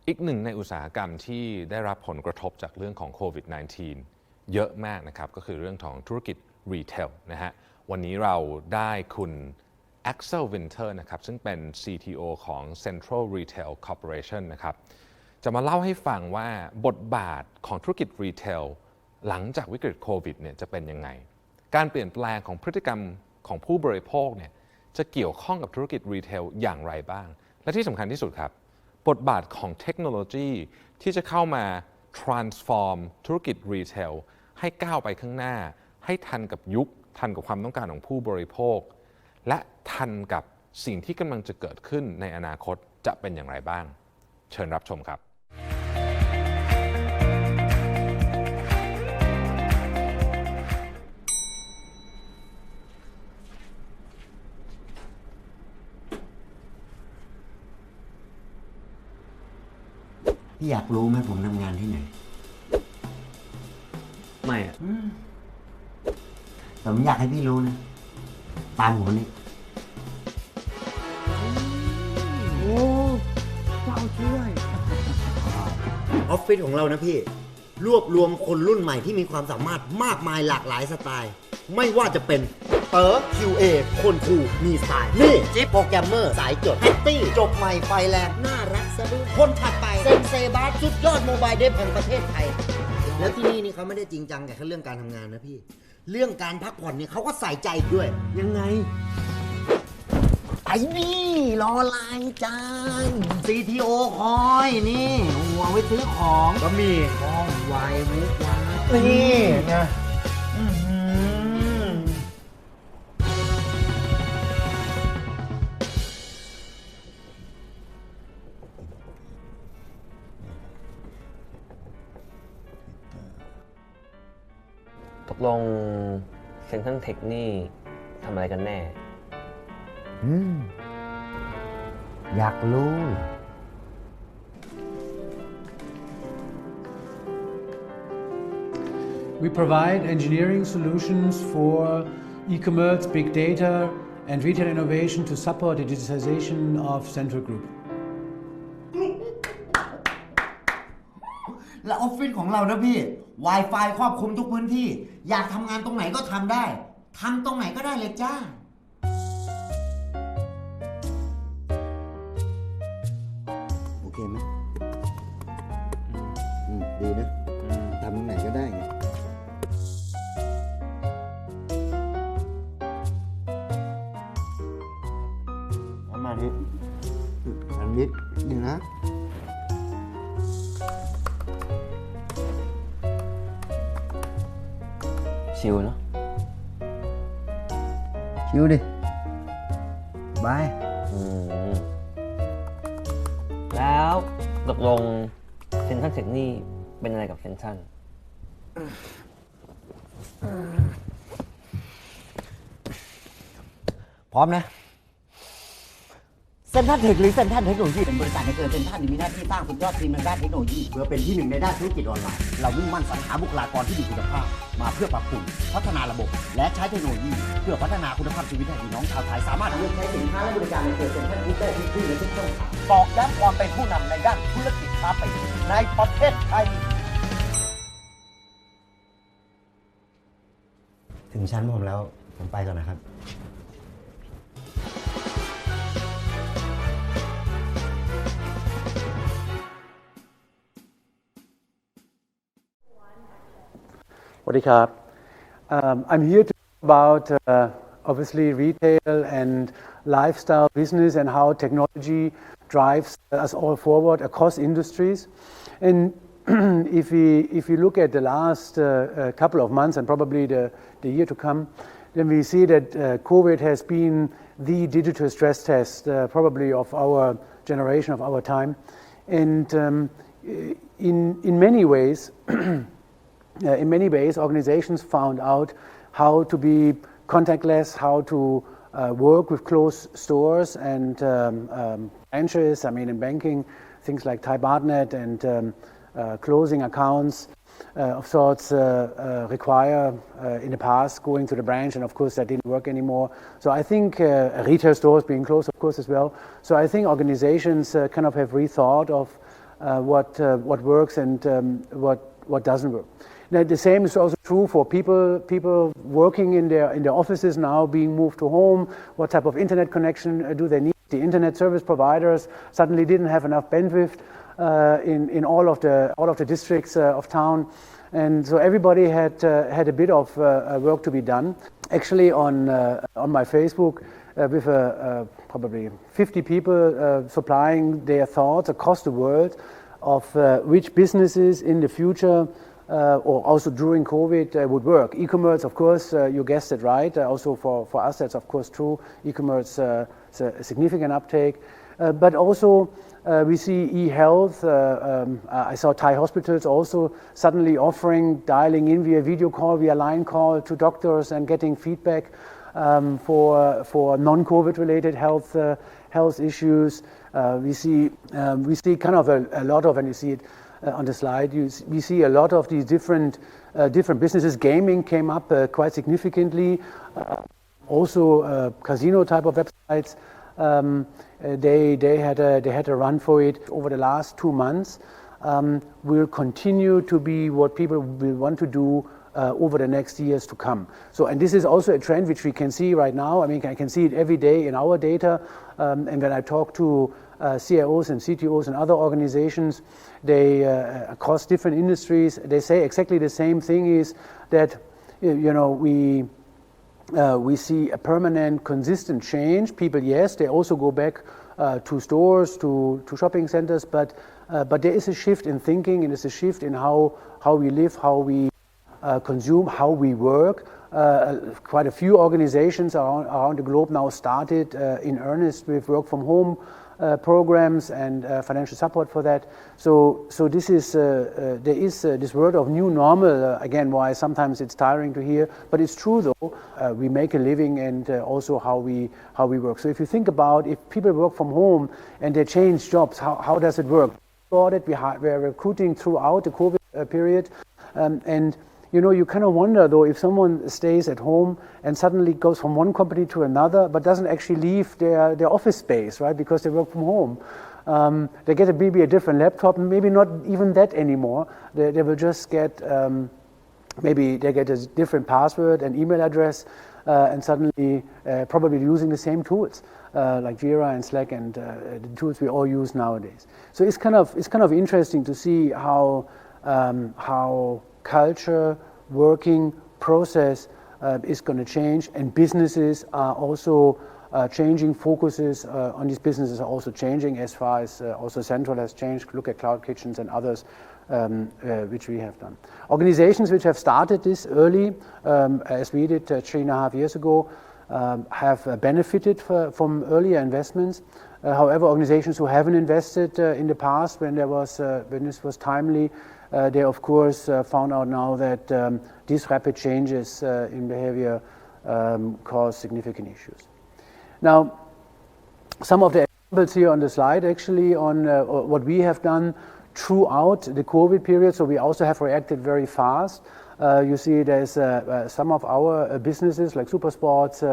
อีกหนึ่งในอุตสาหกรรมที่ได้รับผลกระทบจากเรื่องของโควิด -19 เยอะมากนะครับก็คือเรื่องของธุรกิจรีเทลนะฮะวันนี้เราได้คุณ Axel Winter นะครับซึ่งเป็น CTO ของ Central Retail Corporation นะครับจะมาเล่าให้ฟังว่าบทบาทของธุรกิจรีเทลหลังจากวิกฤตโควิดเนี่ยจะเป็นยังไงการเปลี่ยนแปลงของพฤติกรรมของผู้บริโภคเนี่ยจะเกี่ยวข้องกับธุรกิจรีเทลอย่างไรบ้างและที่สำคัญที่สุดครับบทบาทของเทคโนโลยีที่จะเข้ามา transform ธุรกิจรีเทลให้ก้าวไปข้างหน้าให้ทันกับยุคทันกับความต้องการของผู้บริโภคและทันกับสิ่งที่กำลังจะเกิดขึ้นในอนาคตจะเป็นอย่างไรบ้างเชิญรับชมครับพี่อยากรู้ไหมผมทำงานที่ไหนไม่อะแต่ผมอยากให้พี่รู้นะตามผมนี่โอ้เจ้าช่วยออฟฟิศของเรานะพี่รวบรวมคนรุ่นใหม่ที่มีความสามารถมากมายหลากหลายสไตล์ไม่ว่าจะเป็นเต๋อ QA คนคูลมีสไตล์นี่จิ๊บโปรแกรมเมอร์สายจดแพตตี้จบใหม่ไฟแรงน่ารักซะด้วยคนถัดไปเซนเซบาสสุดยอดโมบายเดฟแห่งประเทศไทยแล้วที่นี่เขาไม่ได้จริงจังแค่เรื่องการทำงานนะพี่เรื่องการพักผ่อนเนี่ยเขาก็ใส่ใจด้วยยังไงไอ้นี่รอไลน์จาน CTO คอยนี่หัวไว้ซื้อของก็มีห้องไวมุกวานี่ไงตกลงเซ็นทรัลเทคนี่ทำอะไรกันแน่อยากรู้ We provide engineering solutions for e-commerce, big data, and retail innovation to support the digitization of Central Group. และออฟฟิศของเรานะพี่ Wi-Fi ครอบคลุมทุกพื้นที่อยากทำงานตรงไหนก็ทำได้ทำตรงไหนก็ได้เลยจ้าโอเคไหมดีนะทำตรงไหนก็ได้ไงมาดิอันนิดดีนะชิลเนาะชิลดิบายแล้วตกลงเซ็นทรัลเทคนี่เป็นอะไรกับเซ็นทรัลพร้อมนะเซ็นทรัลเทคหรือเซ็นทรัลเทคโนโลยีเป็นบริษัทในเครือเซ็นทรัลที่มีหน้าที่สร้างสุดยอดทีมในด้านเทคโนโลยีเพื่อเป็นที่หนึ่งในด้านธุรกิจออนไลน์เรามุ่งมั่นสรรหาบุคลากรที่มีคุณภาพมาเพื่อปรับปรุงพัฒนาระบบและใช้เทคโนโลยีเพื่อพัฒนาคุณภาพชีวิตให้พี่น้องชาวไทยสามารถเลือกใช้สินค้าและบริการในเครือเซ็นทรัลที่ได้ที่ในทุกช่องทางตอกย้ำความเป็นผู้นำในด้านธุรกิจค้าปลีกในประเทศไทยถึงชั้นผมแล้วผมไปก่อนนะครับI'm here to talk about obviously retail and lifestyle business and how technology drives us all forward across industries. And if we look at the last couple of months and probably the year to come, then we see that COVID has been the digital stress test probably of our generation, of our time. And in many ways, organizations found out how to be contactless, how to work with closed stores and branches. I mean, in banking, things like Thai Bartnet and closing accounts of sorts require in the past going to the branch, and of course that didn't work anymore. So I think retail stores being closed, of course, as well. So I think organizations kind of have rethought of what works and what doesn't work. Now, the same is also true for people working in their offices now being moved to home. What type of internet connection do they need? The internet service providers suddenly didn't have enough bandwidth in all of the districts of town, and so everybody had a bit of work to be done. Actually, on my Facebook, with probably 50 people supplying their thoughts across the world of which businesses in the future or also during COVID would work. E-commerce, of course, you guessed it right. Also for us, that's of course true. E-commerce is a significant uptake. But also we see e-health. I saw Thai hospitals also suddenly offering dialing in via video call, via line call to doctors and getting feedback for non-COVID related health issues. We see kind of a lot of, and you see it on the slide, we see a lot of these different businesses. Gaming came up quite significantly. Also casino type of websites. They had a run for it over the last 2 months. Will continue to be what people will want to do over the next years to come. So, and this is also a trend which we can see right now. I mean, I can see it every day in our data. And when I talk to CIOs and CTOs and other organizations, they across different industries, they say exactly the same thing: is that we see a permanent, consistent change. People, yes, they also go back to stores, to shopping centers, but there is a shift in thinking, and there's a shift in how we live, how we consume, how we work. Quite a few organizations around the globe now started in earnest with work from home programs and financial support for that. So this is there is this word of new normal again. Why sometimes it's tiring to hear, but it's true though. We make a living, and also how we work. So if you think about if people work from home and they change jobs, how does it work? We are recruiting throughout the COVID period, and you kind of wonder though if someone stays at home and suddenly goes from one company to another, but doesn't actually leave their office space, right? Because they work from home. They get maybe a different laptop, maybe not even that anymore. They will just get maybe they get a different password and email address, and suddenly probably using the same tools like Jira and Slack and the tools we all use nowadays. So it's kind of interesting to see how culture, working process is going to change, and businesses are also changing. Focuses on these businesses are also changing as far as also Central has changed. Look at cloud kitchens and others which we have done. Organizations which have started this early, as we did 3.5 years ago, have benefited from earlier investments. However, organizations who haven't invested in the past when this was timely, they of course found out now that these rapid changes in behavior cause significant issues. Now, some of the examples here on the slide actually on what we have done throughout the COVID period. So we also have reacted very fast. You see there's some of our businesses like Supersports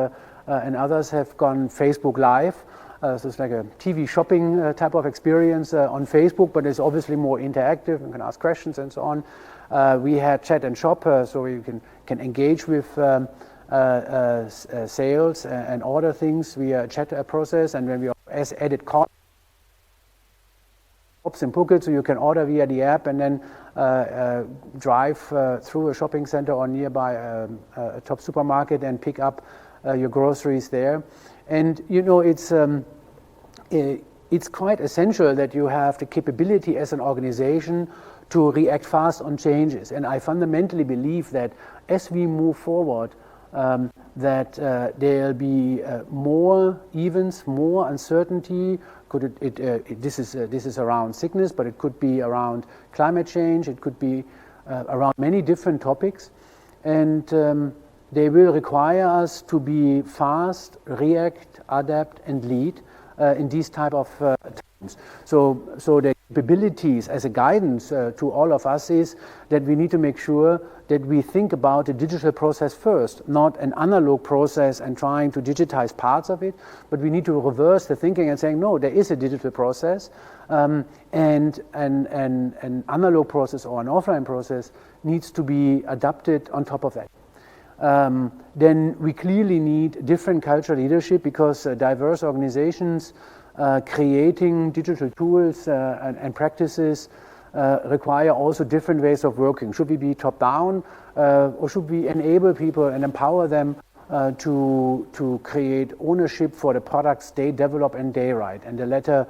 and others have gone Facebook Live. So it's like a TV shopping type of experience on Facebook, but it's obviously more interactive. You can ask questions and so on. We had chat and shop, so you can engage with sales and order things via chat process. And when we added carts in Phuket, so you can order via the app and then drive through a shopping center or nearby a top supermarket and pick up your groceries there. And it's quite essential that you have the capability as an organization to react fast on changes. And I fundamentally believe that as we move forward, that there'll be more events, more uncertainty. This is around sickness, but it could be around climate change. It could be around many different topics, and they will require us to be fast, react, adapt, and lead in these type of times. So the capabilities as a guidance to all of us is that we need to make sure that we think about the digital process first, not an analog process and trying to digitize parts of it, but we need to reverse the thinking and saying, no, there is a digital process, and an analog process or an offline process needs to be adapted on top of that. Then we clearly need different cultural leadership because diverse organizations creating digital tools and practices require also different ways of working. Should we be top-down or should we enable people and empower them to create ownership for the products they develop and they write? And the latter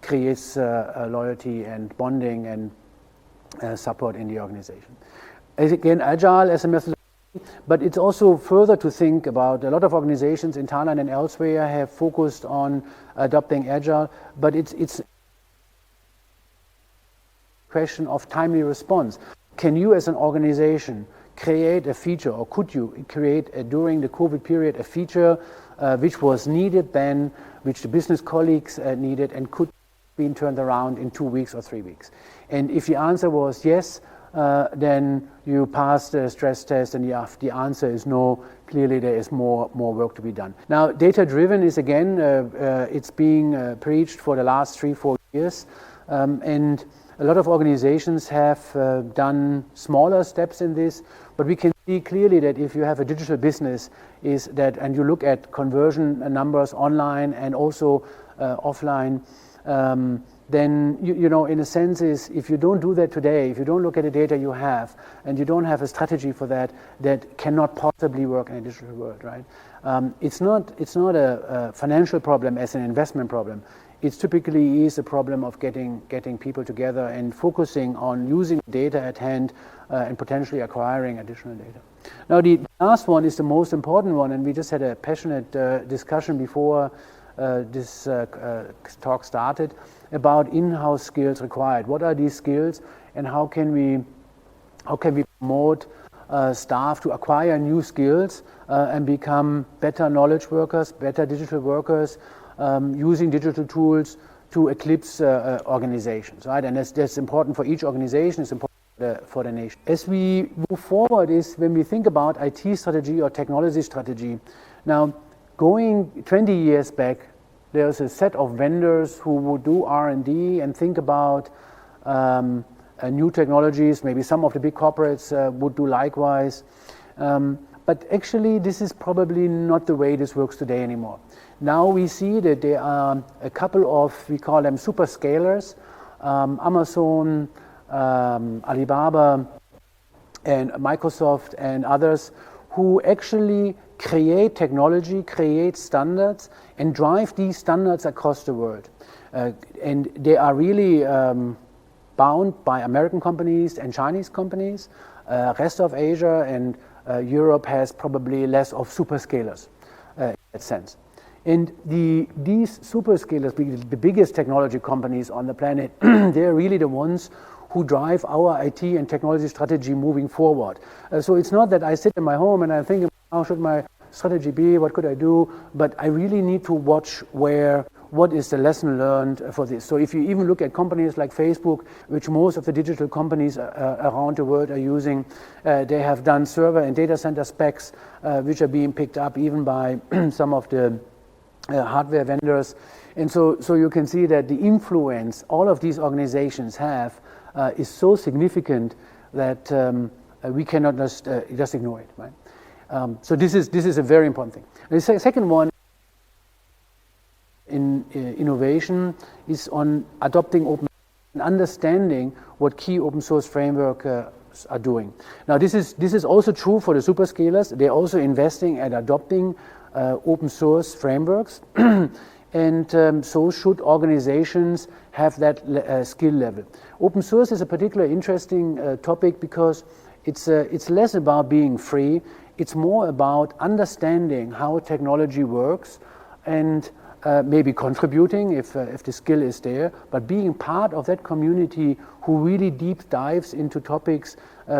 creates loyalty and bonding and support in the organization. Again, agile as a methodology, but it's also further to think about. A lot of organizations in Thailand and elsewhere have focused on adopting agile, but it's question of timely response. Can you as an organization create a feature, or could you create during the COVID period a feature which was needed then, which the business colleagues needed and could be turned around in 2 weeks or 3 weeks? And if the answer was yes, then you pass the stress test, and the answer is no. Clearly, there is more work to be done. Now, data-driven is again, it's being preached for the last 3-4 years, and a lot of organizations have done smaller steps in this, but we can see clearly that if you have a digital business, is that, and you look at conversion numbers online and also offline, then you know, in a sense, is if you don't do that today, if you don't look at the data you have, and you don't have a strategy for that, that cannot possibly work in a digital world, right? It's not a financial problem as an investment problem. It typically is a problem of getting people together and focusing on using data at hand and potentially acquiring additional data. Now, the last one is the most important one, and we just had a passionate discussion before this talk started about in-house skills required. What are these skills, and how can we promote staff to acquire new skills and become better knowledge workers, better digital workers, using digital tools to eclipse organizations, right? And that's important for each organization. It's important for the nation. As we move forward, is when we think about IT strategy or technology strategy. Now, going 20 years back, there's a set of vendors who would do R&D and think about new technologies. Maybe some of the big corporates would do likewise. But actually, this is probably not the way this works today anymore. Now we see that there are a couple of, we call them super scalers, Amazon, Alibaba, and Microsoft and others, who actually create technology, create standards, and drive these standards across the world. And they are really bound by American companies and Chinese companies. Rest of Asia and Europe has probably less of superscalers in that sense. And these superscalers, the biggest technology companies on the planet, they're really the ones who drive our IT and technology strategy moving forward. So it's not that I sit in my home and I think, how should my strategy be? What could I do? But I really need to watch what is the lesson learned for this. So if you even look at companies like Facebook, which most of the digital companies around the world are using, they have done server and data center specs, which are being picked up even by some of the hardware vendors. And so you can see that the influence all of these organizations have is so significant that we cannot just ignore it, right? So this is a very important thing. The second one in innovation is on adopting open and understanding what key open source frameworks are doing. Now this is also true for the superscalers. They're also investing and adopting open source frameworks, and so should organizations have that skill level. Open source is a particularly interesting topic because it's less about being free. It's more about understanding how technology works and maybe contributing if the skill is there, but being part of that community who really deep dives into topics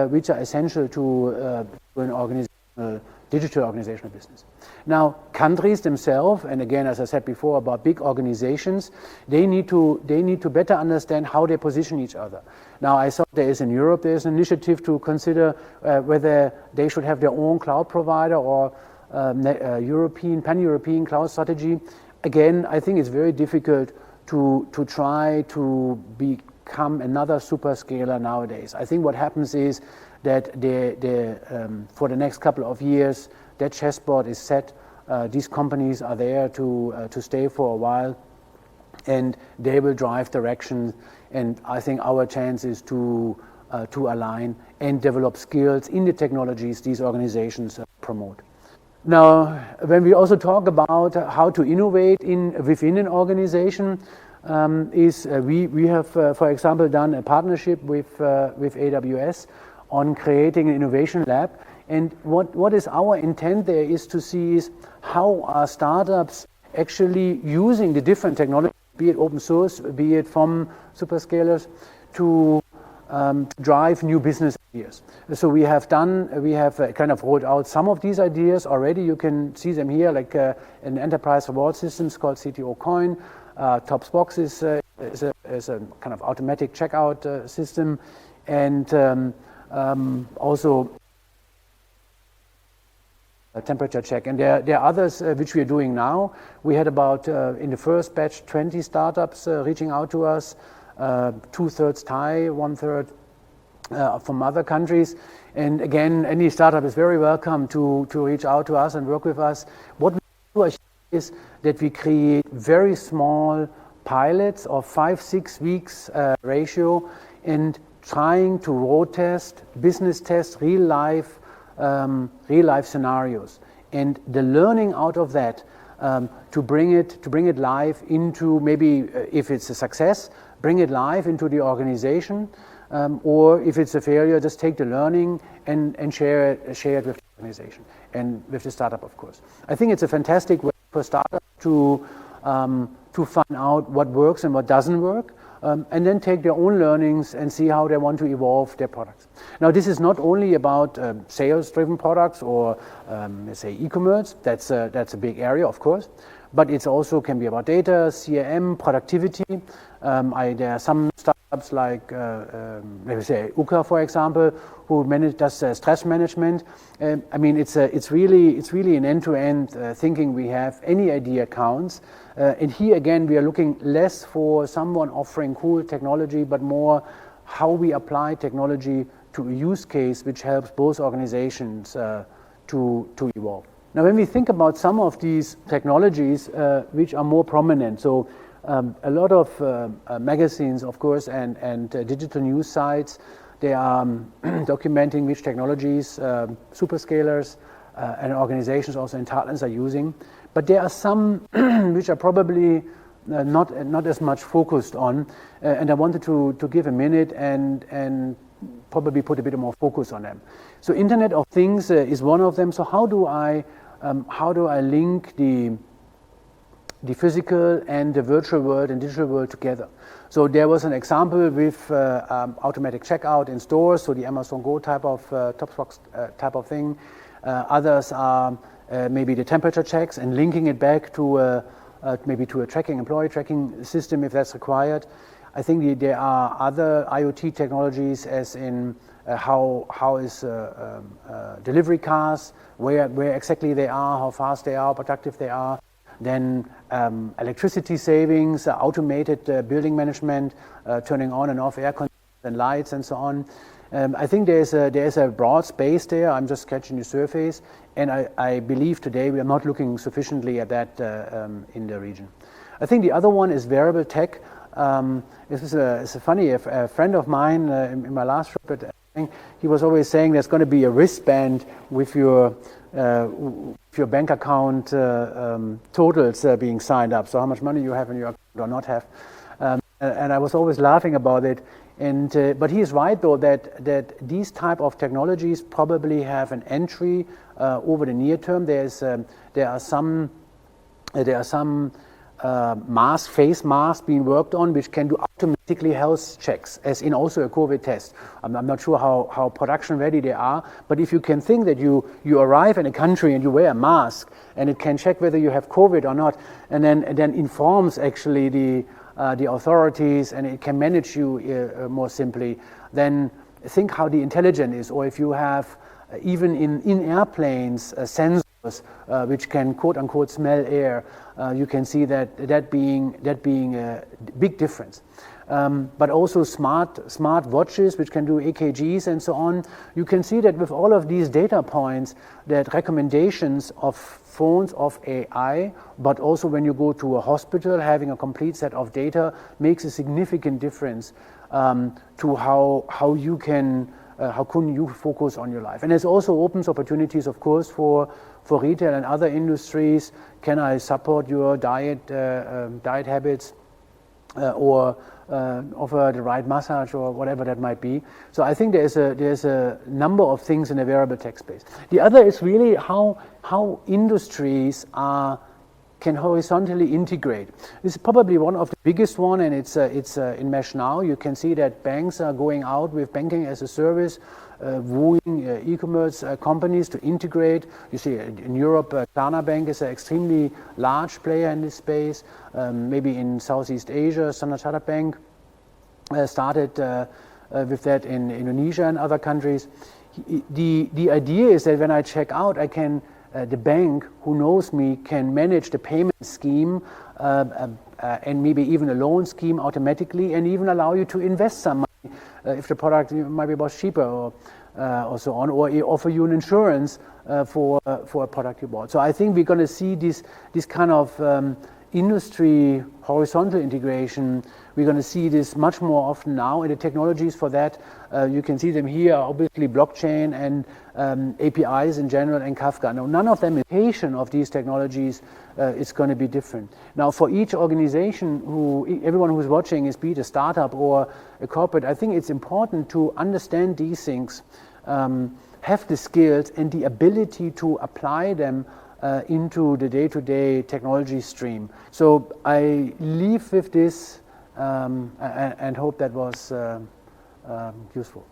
which are essential to an organizational digital organizational business. Now, countries themselves, and again, as I said before, about big organizations, they need to better understand how they position each other. Now, I saw there is in Europe, there is an initiative to consider whether they should have their own cloud provider or pan-European cloud strategy. Again, I think it's very difficult to try to become another superscaler nowadays. I think what happens is that for the next couple of years, that chessboard is set. These companies are there to stay for a while, and they will drive direction. And I think our chance is to align and develop skills in the technologies these organizations promote. Now, when we also talk about how to innovate within an organization, we have, for example, done a partnership with AWS on creating an innovation lab. And what is our intent there is to see is how are startups actually using the different technologies, be it open source, be it from superscalers, to drive new business ideas. So we have kind of rolled out some of these ideas already. You can see them here, like an enterprise reward system called CTO Coin. TopsBox is a kind of automatic checkout system, and also a temperature check. And there are others which we are doing now. We had about, in the first batch, 20 startups reaching out to us, 2/3 Thai, 1/3 from other countries. And again, any startup is very welcome to reach out to us and work with us. What we do is that we create very small pilots of 5-6 weeks ratio, and trying to road test, business test, real life scenarios, and the learning out of that to bring it live into, maybe if it's a success, bring it live into the organization, or if it's a failure, just take the learning and share it with the organization and with the startup, of course. I think it's a fantastic way for startups to find out what works and what doesn't work. And then take their own learnings and see how they want to evolve their products. Now, this is not only about sales-driven products or, let's say, e-commerce. That's a big area, of course. But it also can be about data, CRM, productivity. There are some startups like, let me say, UKA, for example, who does stress management. I mean, it's really an end-to-end thinking we have. Any idea counts. And here again, we are looking less for someone offering cool technology, but more how we apply technology to a use case which helps both organizations to evolve. Now, when we think about some of these technologies which are more prominent, so a lot of magazines, of course, and digital news sites, they are documenting which technologies superscalers and organizations also in Thailand are using. But there are some which are probably not as much focused on, and I wanted to give a minute and probably put a bit more focus on them. So Internet of Things is one of them. So how do I link the physical and the virtual world and digital world together? So there was an example with automatic checkout in stores, so the Amazon Go type of TopsBox type of thing. Others are maybe the temperature checks and linking it back to maybe to a employee tracking system if that's required. I think there are other IoT technologies, as in how is delivery cars, where exactly they are, how fast they are, how productive they are. Then electricity savings, automated building management, turning on and off air conditioners and lights and so on. I think there's a broad space there. I'm just sketching the surface, and I believe today we are not looking sufficiently at that in the region. I think the other one is wearable tech. It's funny. A friend of mine in my last trip, he was always saying there's going to be a wristband with your bank account totals being signed up. So how much money you have in your account or not have. And I was always laughing about it. But he is right, though, that these type of technologies probably have an entry over the near term. There are some face mask being worked on, which can do automatically health checks, as in also a COVID test. I'm not sure how production ready they are, but if you can think that you arrive in a country and you wear a mask, and it can check whether you have COVID or not, and then informs actually the authorities, and it can manage you more simply, then think how the intelligent is. Or if you have even in airplanes sensors which can quote unquote smell air, you can see that being a big difference. But also smart watches which can do EKGs and so on. You can see that with all of these data points, that recommendations of phones of AI, but also when you go to a hospital, having a complete set of data makes a significant difference to how you can focus on your life. And it also opens opportunities, of course, for retail and other industries. Can I support your diet habits or offer the right massage or whatever that might be? So I think there's a number of things in the wearable tech space. The other is really how industries can horizontally integrate. This is probably one of the biggest one, and it's in mesh now. You can see that banks are going out with banking as a service, wooing e-commerce companies to integrate. You see in Europe, Klarna Bank is an extremely large player in this space. Maybe in Southeast Asia, Standard Chartered Bank started with that in Indonesia and other countries. The idea is that when I check out, I can the bank who knows me can manage the payment scheme and maybe even a loan scheme automatically, and even allow you to invest some money if the product maybe was cheaper or so on, or offer you an insurance for a product you bought. So I think we're going to see this kind of industry horizontal integration. We're going to see this much more often now, and the technologies for that, you can see them here, obviously blockchain and APIs in general and Kafka. Now, none of them, imitation of these technologies is going to be different. Now, for each organization, everyone who's watching, is be it a startup or a corporate, I think it's important to understand these things, have the skills and the ability to apply them into the day-to-day technology stream. So I leave with this and hope that was useful.